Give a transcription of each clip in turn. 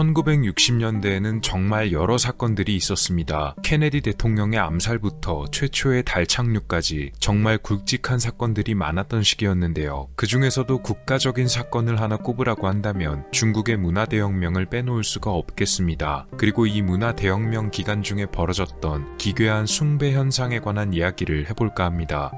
1960년대에는 정말 여러 사건들이 있었습니다. 케네디 대통령의 암살부터 최초의 달 착륙까지 정말 굵직한 사건들이 많았던 시기였는데요. 그 중에서도 국가적인 사건을 하나 꼽으라고 한다면 중국의 문화대혁명을 빼놓을 수가 없겠습니다. 그리고 이 문화대혁명 기간 중에 벌어졌던 기괴한 숭배 현상에 관한 이야기를 해볼까 합니다.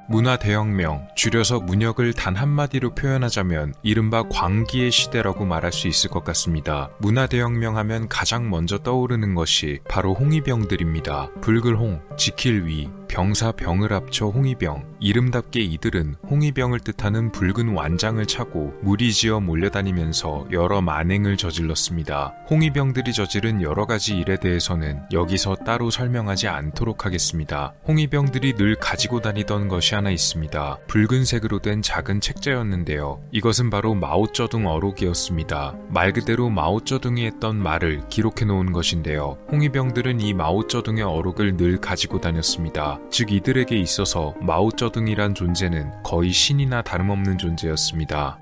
문화대혁명, 줄여서 문혁을 단 한마디로 표현하자면 이른바 광기의 시대라고 말할 수 있을 것 같습니다. 문화대혁명 하면 가장 먼저 떠오르는 것이 바로 홍위병들입니다. 붉을홍, 지킬위, 병사 병을 합쳐 홍위병. 이름답게 이들은 홍위병을 뜻하는 붉은 완장을 차고 무리지어 몰려다니면서 여러 만행을 저질렀습니다. 홍위병들이 저지른 여러 가지 일에 대해서는 여기서 따로 설명하지 않도록 하겠습니다. 홍위병들이 늘 가지고 다니던 것이 하나 있습니다. 붉은색으로 된 작은 책자였는데요. 이것은 바로 마오쩌둥 어록이었습니다. 말 그대로 마오쩌둥이 했던 말을 기록해 놓은 것인데요. 홍위병들은 이 마오쩌둥의 어록을 늘 가지고 다녔습니다. 즉 이들에게 있어서 마오쩌둥이란 존재는 거의 신이나 다름없는 존재였습니다.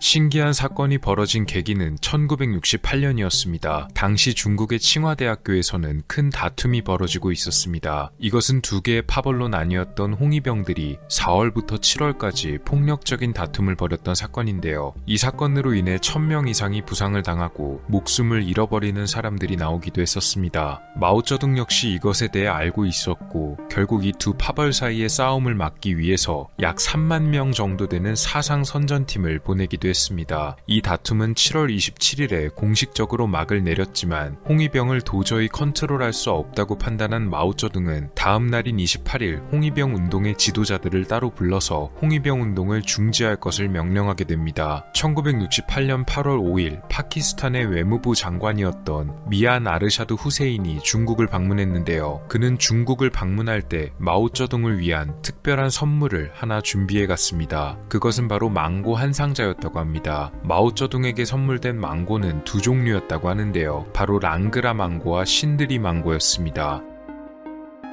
신기한 사건이 벌어진 계기는 1968년이었습니다. 당시 중국의 칭화대학교에서는 큰 다툼이 벌어지고 있었습니다. 이것은 두 개의 파벌로 나뉘었던 홍위병들이 4월부터 7월까지 폭력적인 다툼을 벌였던 사건인데요. 이 사건으로 인해 1000명 이상이 부상을 당하고 목숨을 잃어버리는 사람들이 나오기도 했었습니다. 마오쩌둥 역시 이것에 대해 알고 있었고 결국 이 두 파벌 사이의 싸움을 막기 위해서 약 3만 명 정도 되는 사상 선전팀을 보내기도 했습니다. 이 다툼은 7월 27일에 공식적으로 막을 내렸지만 홍위병을 도저히 컨트롤할 수 없다고 판단한 마오쩌둥은 다음 날인 28일 홍위병 운동의 지도자들을 따로 불러서 홍위병 운동을 중지할 것을 명령하게 됩니다. 1968년 8월 5일 파키스탄의 외무부 장관이었던 미안 아르샤드 후세인이 중국을 방문했는데요. 그는 중국을 방문할 때 마오쩌둥을 위한 특별한 선물을 하나 준비해 갔습니다. 그것은 바로 망고 한 상자였다고 합니다. 마오쩌둥에게 선물된 망고는 두 종류였다고 하는데요. 바로 랑그라 망고와 신드리 망고였습니다.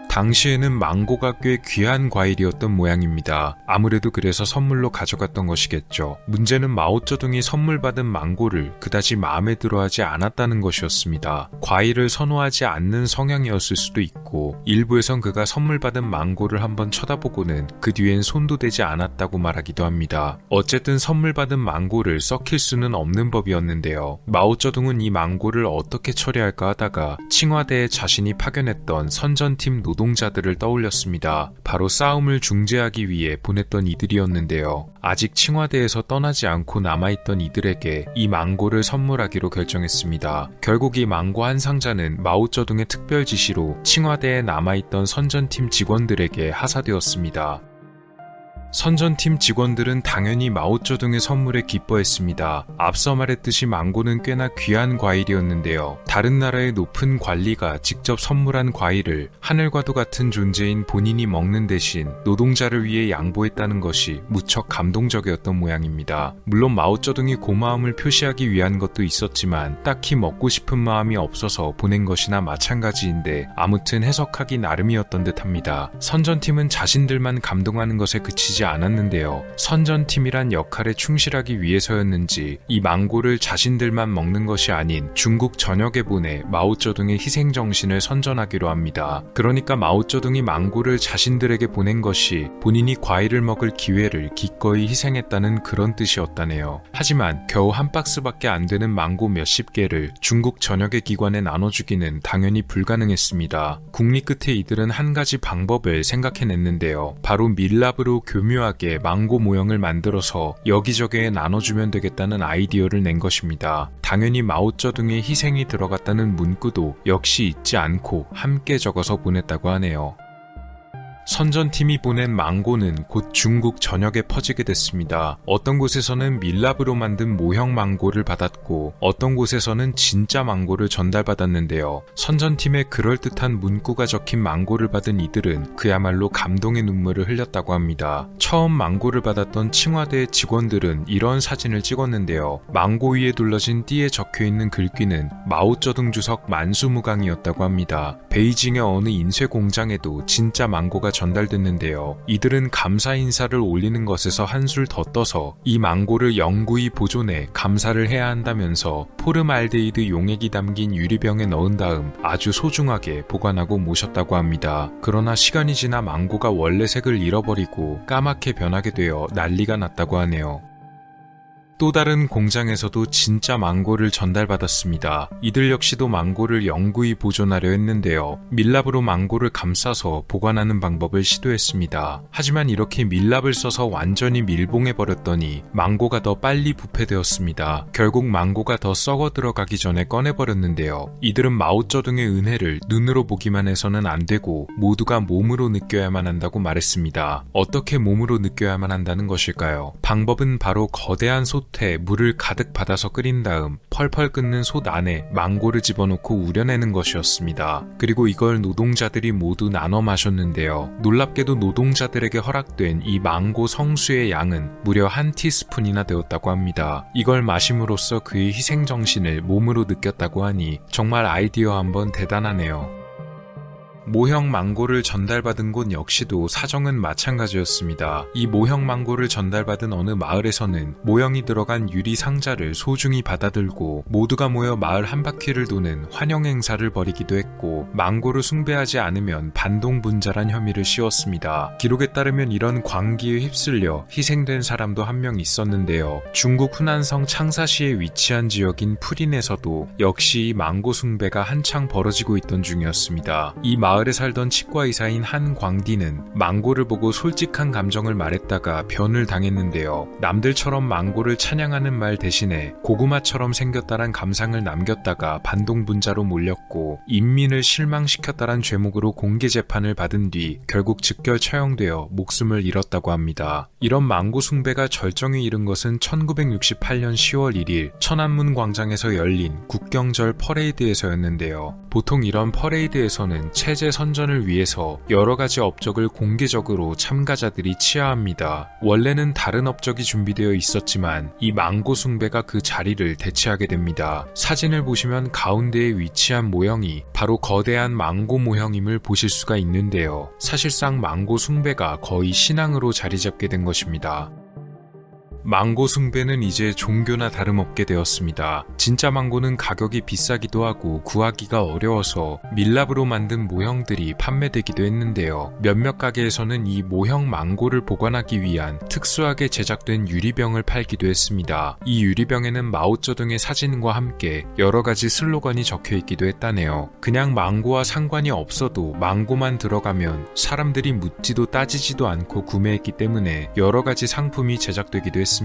당시에는 망고가 꽤 귀한 과일이었던 모양입니다. 아무래도 그래서 선물로 가져갔던 것이겠죠. 문제는 마오쩌둥이 선물 받은 망고를 그다지 마음에 들어하지 않았다는 것이었습니다. 과일을 선호하지 않는 성향이었을 수도 있고 일부에선 그가 선물 받은 망고를 한번 쳐다보고는 그 뒤엔 손도 대지 않았다고 말하기도 합니다. 어쨌든 선물 받은 망고를 썩힐 수는 없는 법이었는데요. 마오쩌둥은 이 망고를 어떻게 처리할까 하다가 칭화대에 자신이 파견했던 선전팀 노동자들을 떠올렸습니다. 바로 싸움을 중재하기 위해 보냈던 이들이었는데요. 아직 칭화대에서 떠나지 않고 남아있던 이들에게 이 망고를 선물하기로 결정했습니다. 결국 이 망고 한 상자는 마오쩌둥의 특별 지시로 칭화대에 남아있던 선전팀 직원들에게 하사되었습니다. 선전팀 직원들은 당연히 마오쩌둥의 선물에 기뻐했습니다. 앞서 말했듯이 망고는 꽤나 귀한 과일이었는데요. 다른 나라의 높은 관리가 직접 선물한 과일을 하늘과도 같은 존재인 본인이 먹는 대신 노동자를 위해 양보했다는 것이 무척 감동적이었던 모양입니다. 물론 마오쩌둥이 고마움을 표시하기 위한 것도 있었지만 딱히 먹고 싶은 마음이 없어서 보낸 것이나 마찬가지인데 아무튼 해석하기 나름이었던 듯합니다. 선전팀은 자신들만 감동하는 것에 그치지 않았는데요. 선전팀이란 역할에 충실하기 위해서였는지 이 망고를 자신들만 먹는 것이 아닌 중국 전역에 보내 마오쩌둥의 희생정신을 선전하기로 합니다. 그러니까 마오쩌둥이 망고를 자신들에게 보낸 것이 본인이 과일을 먹을 기회를 기꺼이 희생했다는 그런 뜻이었다네요. 하지만 겨우 한 박스밖에 안 되는 망고 몇십 개를 중국 전역의 기관에 나눠주기는 당연히 불가능했습니다. 국리 끝에 이들은 한 가지 방법을 생각해냈는데요. 바로 밀랍으로 교묘하게 망고 모형을 만들어서 여기저기에 나눠주면 되겠다는 아이디어를 낸 것입니다. 당연히 마오쩌둥의 희생이 들어갔다는 문구도 역시 잊지 않고 함께 적어서 보냈다고 하네요. 선전팀이 보낸 망고는 곧 중국 전역에 퍼지게 됐습니다. 어떤 곳에서는 밀랍으로 만든 모형 망고를 받았고 어떤 곳에서는 진짜 망고를 전달받았는데요. 선전팀의 그럴듯한 문구가 적힌 망고를 받은 이들은 그야말로 감동의 눈물을 흘렸다고 합니다. 처음 망고를 받았던 칭화대 직원들은 이런 사진을 찍었는데요. 망고 위에 둘러진 띠에 적혀있는 글귀는 마오쩌둥 주석 만수무강이었다고 합니다. 베이징의 어느 인쇄 공장에도 진짜 망고가 전달됐는데요. 이들은 감사 인사를 올리는 것에서 한술 더 떠서 이 망고를 영구히 보존해 감사를 해야 한다면서 포름알데히드 용액이 담긴 유리병에 넣은 다음 아주 소중하게 보관하고 모셨다고 합니다. 그러나 시간이 지나 망고가 원래 색을 잃어버리고 까맣게 변하게 되어 난리가 났다고 하네요. 또 다른 공장에서도 진짜 망고를 전달받았습니다. 이들 역시도 망고를 영구히 보존하려 했는데요. 밀랍으로 망고를 감싸서 보관하는 방법을 시도했습니다. 하지만 이렇게 밀랍을 써서 완전히 밀봉해버렸더니 망고가 더 빨리 부패되었습니다. 결국 망고가 더 썩어 들어가기 전에 꺼내버렸는데요. 이들은 마오쩌둥의 은혜를 눈으로 보기만 해서는 안 되고 모두가 몸으로 느껴야만 한다고 말했습니다. 어떻게 몸으로 느껴야만 한다는 것일까요? 방법은 바로 거대한 솥에 물을 가득 받아서 끓인 다음 펄펄 끓는 솥 안에 망고를 집어넣고 우려내는 것이었습니다. 그리고 이걸 노동자들이 모두 나눠 마셨는데요. 놀랍게도 노동자들에게 허락된 이 망고 성수의 양은 무려 1티스푼이나 되었다고 합니다. 이걸 마심으로써 그의 희생정신을 몸으로 느꼈다고 하니 정말 아이디어 한번 대단하네요. 모형 망고를 전달받은 곳 역시도 사정은 마찬가지였습니다. 이 모형 망고를 전달받은 어느 마을에서는 모형이 들어간 유리 상자를 소중히 받아들고 모두가 모여 마을 한 바퀴를 도는 환영 행사를 벌이기도 했고 망고를 숭배하지 않으면 반동분자란 혐의를 씌웠습니다. 기록에 따르면 이런 광기에 휩쓸려 희생된 사람도 한 명 있었는데요. 중국 후난성 창사시에 위치한 지역인 푸린에서도 역시 이 망고 숭배가 한창 벌어지고 있던 중이었습니다. 이 마을에 살던 치과의사인 한 광디는 망고를 보고 솔직한 감정을 말했다가 변을 당했는데요. 남들처럼 망고를 찬양하는 말 대신에 고구마처럼 생겼다란 감상을 남겼다가 반동분자로 몰렸고 인민을 실망시켰다란 죄목으로 공개 재판을 받은 뒤 결국 즉결 처형되어 목숨을 잃었다고 합니다. 이런 망고 숭배가 절정에 이른 것은 1968년 10월 1일 천안문 광장에서 열린 국경절 퍼레이드에서였는데요. 보통 이런 퍼레이드에서는 체제 선전을 위해서 여러가지 업적을 공개적으로 참가자들이 치하합니다. 원래는 다른 업적이 준비되어 있었지만 이 망고 숭배가 그 자리를 대체하게 됩니다. 사진을 보시면 가운데에 위치한 모형이 바로 거대한 망고 모형임을 보실 수가 있는데요. 사실상 망고 숭배가 거의 신앙으로 자리 잡게 된 것입니다. 망고 숭배는 이제 종교나 다름없게 되었습니다. 진짜 망고는 가격이 비싸기도 하고 구하기가 어려워서 밀랍으로 만든 모형들이 판매되기도 했는데요. 몇몇 가게에서는 이 모형 망고를 보관하기 위한 특수하게 제작된 유리병을 팔기도 했습니다. 이 유리병에는 마오쩌둥의 사진과 함께 여러가지 슬로건이 적혀있기도 했다네요. 그냥 망고와 상관이 없어도 망고만 들어가면 사람들이 묻지도 따지지도 않고 구매했기 때문에 여러가지 상품이 제작되기도 했습니다.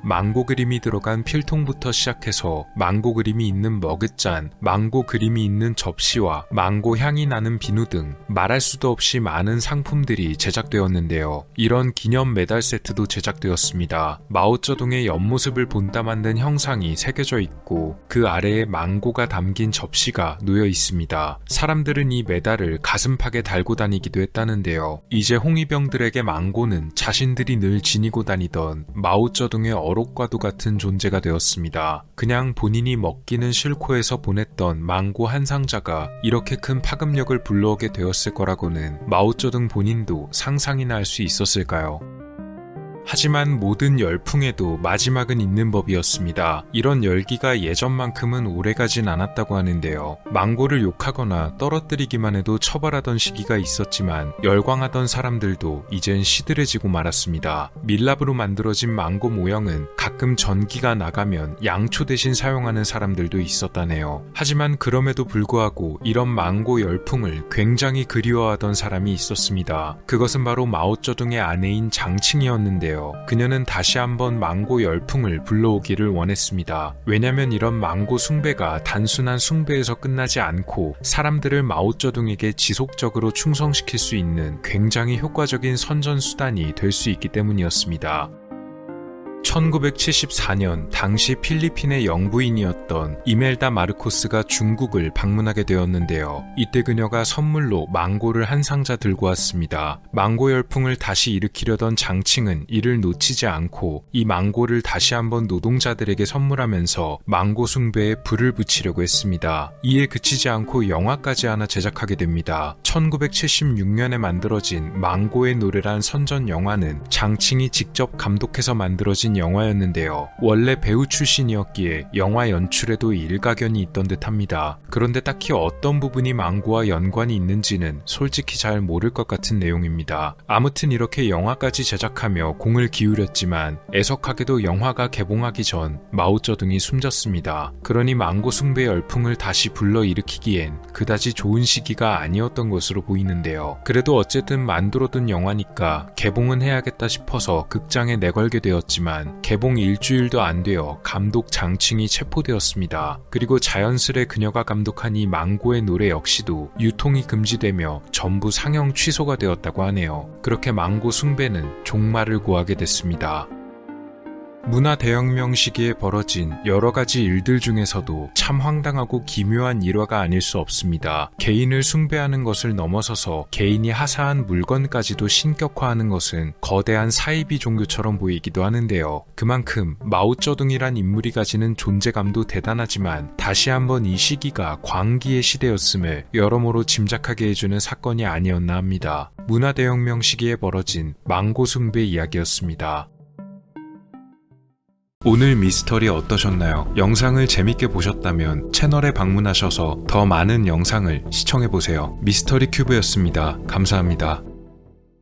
망고 그림이 들어간 필통부터 시작해서 망고 그림이 있는 머그잔, 망고 그림이 있는 접시와 망고 향이 나는 비누 등 말할 수도 없이 많은 상품들이 제작되었는데요. 이런 기념 메달 세트도 제작되었습니다. 마오쩌둥의 옆모습을 본따 만든 형상이 새겨져 있고 그 아래에 망고가 담긴 접시가 놓여 있습니다. 사람들은 이 메달을 가슴팍에 달고 다니기도 했다는데요. 이제 홍위병들에게 망고는 자신들이 늘 지니고 다니던 마오쩌둥의 어록과도 같은 존재가 되었습니다. 그냥 본인이 먹기는 싫고 해서 보냈던 망고 한 상자가 이렇게 큰 파급력을 불러오게 되었을 거라고는 마오쩌둥 본인도 상상이나 할 수 있었을까요? 하지만 모든 열풍에도 마지막은 있는 법이었습니다. 이런 열기가 예전만큼은 오래가진 않았다고 하는데요. 망고를 욕하거나 떨어뜨리기만 해도 처벌하던 시기가 있었지만 열광하던 사람들도 이젠 시들해지고 말았습니다. 밀랍으로 만들어진 망고 모형은 가끔 전기가 나가면 양초 대신 사용하는 사람들도 있었다네요. 하지만 그럼에도 불구하고 이런 망고 열풍을 굉장히 그리워하던 사람이 있었습니다. 그것은 바로 마오쩌둥의 아내인 장칭이었는데요. 그녀는 다시 한번 망고 열풍을 불러오기를 원했습니다. 왜냐면 이런 망고 숭배가 단순한 숭배에서 끝나지 않고 사람들을 마오쩌둥에게 지속적으로 충성시킬 수 있는 굉장히 효과적인 선전수단이 될 수 있기 때문이었습니다. 1974년 당시 필리핀의 영부인이었던 이멜다 마르코스가 중국을 방문하게 되었는데요. 이때 그녀가 선물로 망고를 한 상자 들고 왔습니다. 망고 열풍을 다시 일으키려던 장칭은 이를 놓치지 않고 이 망고를 다시 한번 노동자들에게 선물하면서 망고 숭배에 불을 붙이려고 했습니다. 이에 그치지 않고 영화까지 하나 제작하게 됩니다. 1976년에 만들어진 망고의 노래란 선전 영화는 장칭이 직접 감독해서 만들어진 영화였는데요. 원래 배우 출신이었기에 영화 연출에도 일가견이 있던 듯합니다. 그런데 딱히 어떤 부분이 망고와 연관이 있는지는 솔직히 잘 모를 것 같은 내용입니다. 아무튼 이렇게 영화까지 제작하며 공을 기울였지만 애석하게도 영화가 개봉하기 전 마오쩌둥이 숨졌습니다. 그러니 망고 숭배 열풍을 다시 불러일으키기엔 그다지 좋은 시기가 아니었던 것으로 보이는데요. 그래도 어쨌든 만들어둔 영화니까 개봉은 해야겠다 싶어서 극장에 내걸게 되었지만 개봉 일주일도 안 되어 감독 장칭이 체포되었습니다. 그리고 자연스레 그녀가 감독한 이 망고의 노래 역시도 유통이 금지되며 전부 상영 취소가 되었다고 하네요. 그렇게 망고 숭배는 종말을 고하게 됐습니다. 문화 대혁명 시기에 벌어진 여러 가지 일들 중에서도 참 황당하고 기묘한 일화가 아닐 수 없습니다. 개인을 숭배하는 것을 넘어서서 개인이 하사한 물건까지도 신격화하는 것은 거대한 사이비 종교처럼 보이기도 하는데요. 그만큼 마오쩌둥이란 인물이 가지는 존재감도 대단하지만 다시 한번 이 시기가 광기의 시대였음을 여러모로 짐작하게 해주는 사건이 아니었나 합니다. 문화 대혁명 시기에 벌어진 망고 숭배 이야기였습니다. 오늘 미스터리 어떠셨나요? 영상을 재밌게 보셨다면 채널에 방문하셔서 더 많은 영상을 시청해보세요. 미스터리 큐브였습니다. 감사합니다.